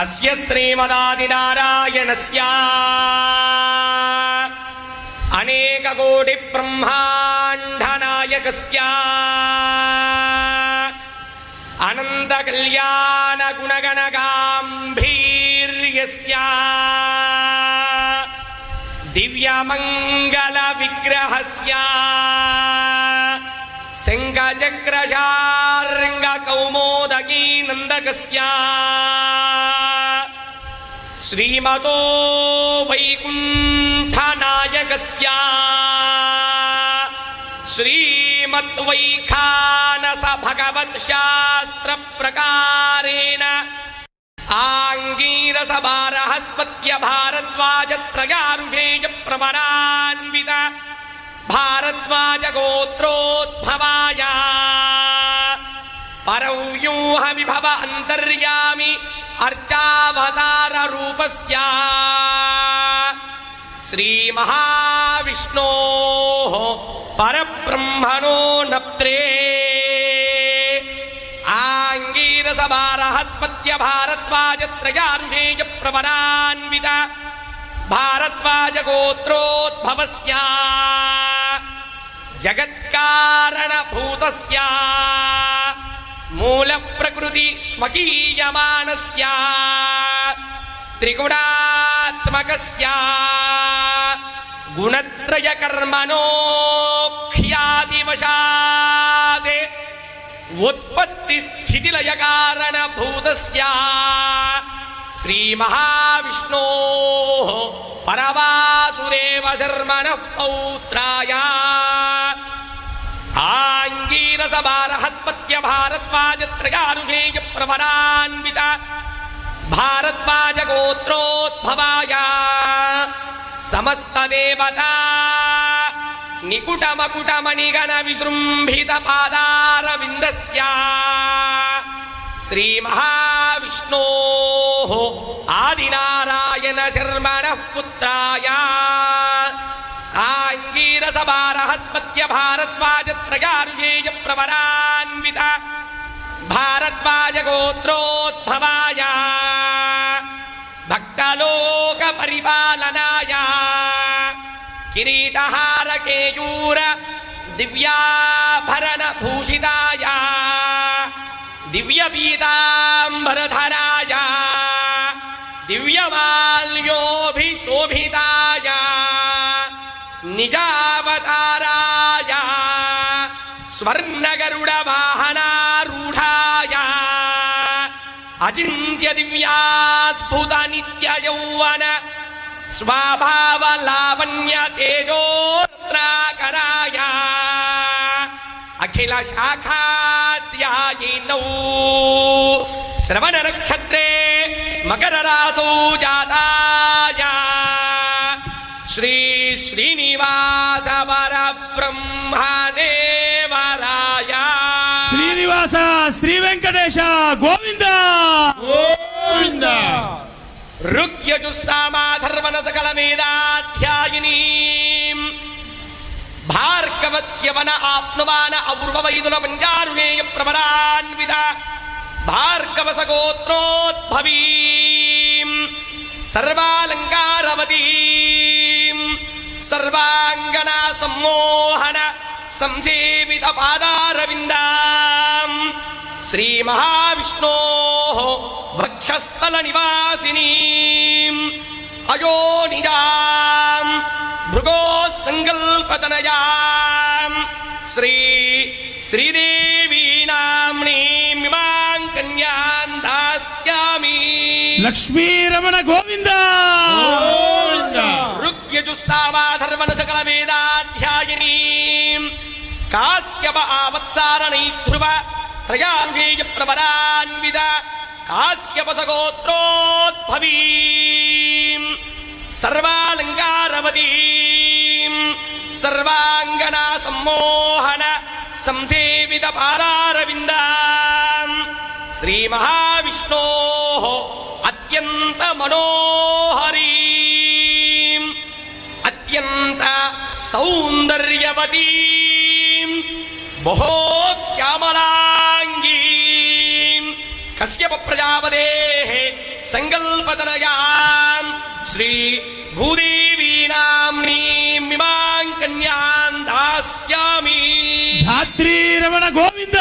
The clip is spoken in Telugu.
అస్య శ్రీమదాదినారాయణస్య అనేక కోటి బ్రహ్మాండ నాయకస్య అనంత కళ్యాణ గుణగణ గాంభీర్యస్య దివ్యమంగళ విగ్రహస్య శంఖచక్రశార్ంగ కౌమోదకీ నందకస్య శ్రీమతో వైకుంఠనాయకస్య శ్రీమద్వైఖానస భగవత్ శాస్త్ర ప్రకారేణ ఆంగీరస బారహస్పత్య భారద్వాజ త్రయారుషేయ ప్రవరాన్విత భారద్వాజ గోత్రోద్భవాయ పరవ్యూహ విభవ అంతర్యామి అర్చావతార రూపస్య శ్రీ మహావిష్ణోః పరబ్రహ్మణో నప్త్రే ఆంగీరస బారహస్పత్య భారద్వాజ త్రయారుషేయ ప్రవరాన్విత భారద్వాజ గోత్రోద్భవస్య జగత్కారణ భూతస్య మూల ప్రకృతి స్వకీయమానస్య త్రిగుణాత్మకస్య గుణత్రయ కర్మణోఖ్యాదివశాద్ ఉత్పత్తి స్థితి లయ కారణ భూతస్య శ్రీ మహావిష్ణోః పరవాసుదేవ శర్మణః పౌత్రాయ ఆంగీరస బారహస్పత్య భారద్వాజ త్రయారుషేయ ప్రవరాన్విత భారద్వాజ గోత్రోద్భవాయ సమస్త దేవతా నికుట మకుట మణిగణ విజృంభిత పాదారవిందస్య శ్రీ మహావిష్ణోః ఆదినారాయణ శర్మణః పుత్రాయ ఆంగీరస బారహస్పత్య భారద్వాజ త్రయారుషేయ ప్రవరాన్విత భారద్వాజ గోత్రోద్భవాయ భక్తలోక పరిపాలనాయ కిరీటహార కేయూర దివ్యాభరణ భూషితాయ దివ్యపీతాంబరధరాయ దివ్యమాల్యోభిశోభితాయ నిజావతారాయ స్వర్ణగరుడ వాహనారూఢాయ అచింత్య దివ్యాద్భుత నిత్య యౌవన స్వభావ లావణ్య తేజోరత్నాకరాయ అఖిల శాఖాధ్యాయినౌ శ్రవణ నక్షత్రే మకర రాసౌ జాతాయ శ్రీ శ్రీనివాస పరబ్రహ్మదేవరాయ శ్రీనివాస శ్రీ వెంకటేశ గోవింద గోవింద. ఋగ్యజుస్సామాధర్వణ సకల వేదాధ్యాయినీ భార్గవత్స్యవన ఆప్నువాన అపూర్వవైదుల పంచారుణేయ ప్రవరాన్విత భార్గవస గోత్రోద్భవీం సర్వాలంకారవతీం సర్వాంగనా సమ్మోహన సంసేవిత పాదారవిందాం శ్రీ మహావిష్ణోః వక్షస్థల నివాసినీం అయోనిజాం భృగో సంకల్పతనయాం శ్రీ శ్రీదేవీ నామ్నీం ఇమాం కన్యాం దాస్యామి. లక్ష్మీ రమణ గోవింద గోవింద. ఋగ్యజుస్సామాధర్వణ సకల వేదాధ్యాయినీం కాశ్యప ఆవత్సారణై ధ్రువ త్రయారుషేయ ప్రవరాన్విత కాశ్యపస గోత్రోద్భవీం సర్వాలంకారవతీం సర్వాంగనా సమ్మోహన సంసేవిత పాదారవిందాం శ్రీ మహావిష్ణోః అత్యంత మనోహరీం అత్యంత సౌందర్యవతీం బహో శ్యామలాంగీం కశ్యప ప్రజాపతేః సంకల్పతనయాం శ్రీ భూదేవీనాంనీమిమాం కన్యాం దాస్యామి. ధాత్రీ రమణ గోవింద